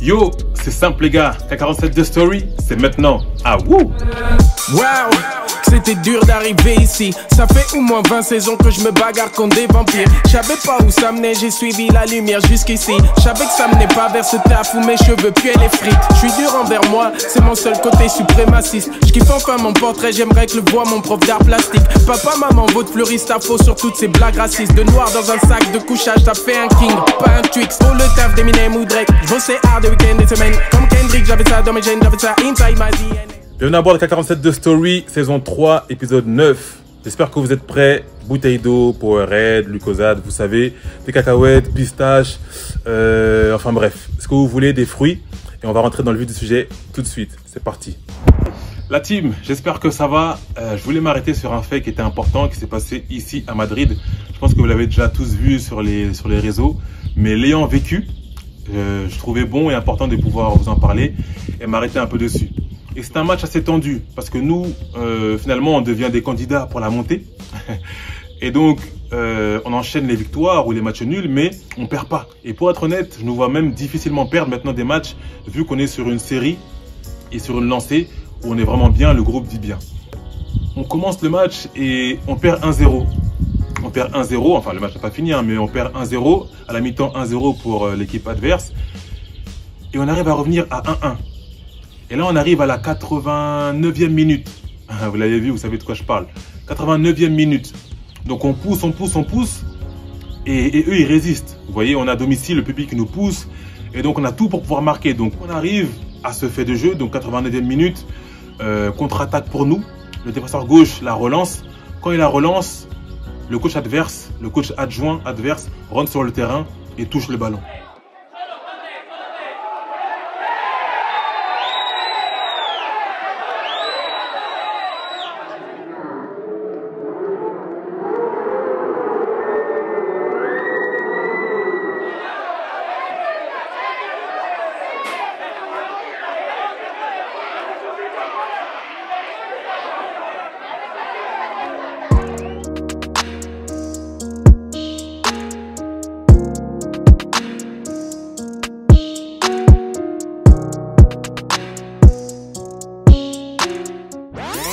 Yo, c'est simple les gars, K47 The Story, c'est maintenant. Ah wouh! Wow, c'était dur d'arriver ici. Ça fait au moins 20 saisons que je me bagarre contre des vampires. J'savais pas où ça menait, j'ai suivi la lumière jusqu'ici. J'savais que ça menait pas vers ce taf où mes cheveux puaient les frites. J'suis dur envers moi, c'est mon seul côté suprémaciste. J'kiffe enfin mon portrait, j'aimerais que le voie mon prof d'art plastique. Papa, maman, votre fleuriste à faux sur toutes ces blagues racistes. De noir dans un sac de couchage, t'as fait un king, pas un Twix. Pour le taf d'Eminem ou Drake, j'bossais hard des week-ends et semaines. Comme Kendrick, j'avais ça dans mes gènes, j'avais ça inside my DNA. Bienvenue à bord de K47 The Story, saison 3, épisode 9. J'espère que vous êtes prêts. Bouteille d'eau, Powerade, Lucozade, vous savez, des cacahuètes, pistaches, enfin bref, ce que vous voulez, des fruits. Et on va rentrer dans le vif du sujet tout de suite. C'est parti. La team, j'espère que ça va. Je voulais m'arrêter sur un fait qui était important, qui s'est passé ici à Madrid. Je pense que vous l'avez déjà tous vu sur les réseaux. Mais l'ayant vécu, je trouvais bon et important de pouvoir vous en parler et m'arrêter un peu dessus. Et c'est un match assez tendu parce que nous, finalement, on devient des candidats pour la montée. Et donc, on enchaîne les victoires ou les matchs nuls, mais on ne perd pas. Et pour être honnête, je nous vois même difficilement perdre maintenant des matchs, vu qu'on est sur une série et sur une lancée où on est vraiment bien, le groupe vit bien. On commence le match et on perd 1-0. On perd 1-0, enfin le match n'est pas fini, hein, mais on perd 1-0, à la mi-temps 1-0 pour l'équipe adverse. Et on arrive à revenir à 1-1. Et là, on arrive à la 89e minute. Vous l'avez vu, vous savez de quoi je parle. 89e minute. Donc, on pousse, on pousse, on pousse. Et eux, ils résistent. Vous voyez, on a à domicile, le public nous pousse. Et donc, on a tout pour pouvoir marquer. Donc, on arrive à ce fait de jeu. Donc, 89e minute. Contre-attaque pour nous. Le défenseur gauche la relance. Quand il la relance, le coach adverse, le coach adjoint adverse rentre sur le terrain et touche le ballon.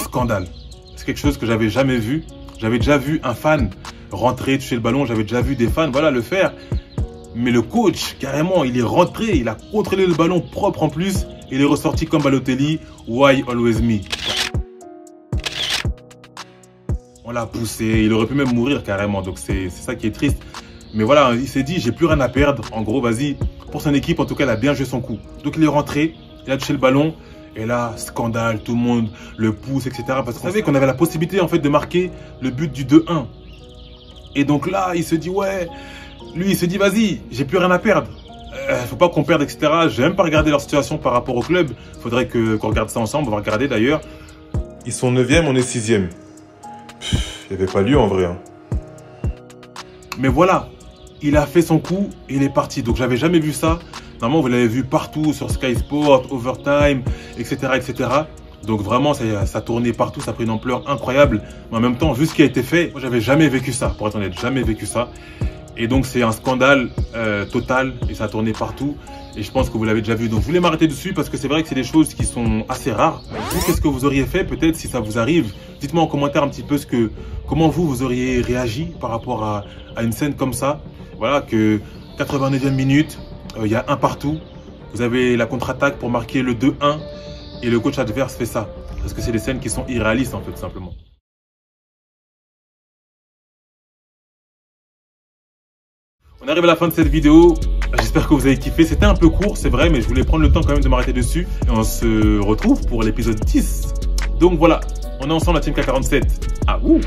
Scandale. C'est quelque chose que j'avais jamais vu. J'avais déjà vu un fan rentrer, toucher le ballon. J'avais déjà vu des fans, voilà, le faire. Mais le coach, carrément, il est rentré. Il a contrôlé le ballon propre en plus. Il est ressorti comme Balotelli. Why always me? On l'a poussé. Il aurait pu même mourir carrément. Donc c'est ça qui est triste. Mais voilà, il s'est dit, j'ai plus rien à perdre. En gros, vas-y. Pour son équipe, en tout cas, il a bien joué son coup. Donc il est rentré. Il a touché le ballon. Et là, scandale, tout le monde le pousse, etc. Parce que vous savez qu'on avait la possibilité en fait de marquer le but du 2-1. Et donc là, il se dit, ouais, lui, il se dit, vas-y, j'ai plus rien à perdre. Faut pas qu'on perde, etc. J'ai même pas regardé leur situation par rapport au club. Faudrait qu'on regarde ça ensemble, on va regarder d'ailleurs. Ils sont 9e, on est 6e. Il n'y avait pas lieu en vrai. Hein. Mais voilà, il a fait son coup et il est parti. Donc j'avais jamais vu ça. Normalement, vous l'avez vu partout sur Sky Sport, Overtime, etc. etc. Donc vraiment, ça tournait partout, ça a pris une ampleur incroyable. Mais en même temps, vu ce qui a été fait, moi, j'avais jamais vécu ça, pour être honnête, jamais vécu ça. Et donc, c'est un scandale total et ça a tourné partout. Et je pense que vous l'avez déjà vu. Donc, je voulais m'arrêter dessus parce que c'est vrai que c'est des choses qui sont assez rares. Vous, qu'est-ce que vous auriez fait peut-être si ça vous arrive? Dites-moi en commentaire un petit peu comment vous auriez réagi par rapport à une scène comme ça. Voilà, que 89e minute. Il y a un partout, vous avez la contre-attaque pour marquer le 2-1 et le coach adverse fait ça. Parce que c'est des scènes qui sont irréalistes en fait, simplement. On arrive à la fin de cette vidéo, j'espère que vous avez kiffé. C'était un peu court, c'est vrai, mais je voulais prendre le temps quand même de m'arrêter dessus. Et on se retrouve pour l'épisode 10. Donc voilà, on est ensemble la team K47. Ah ouh!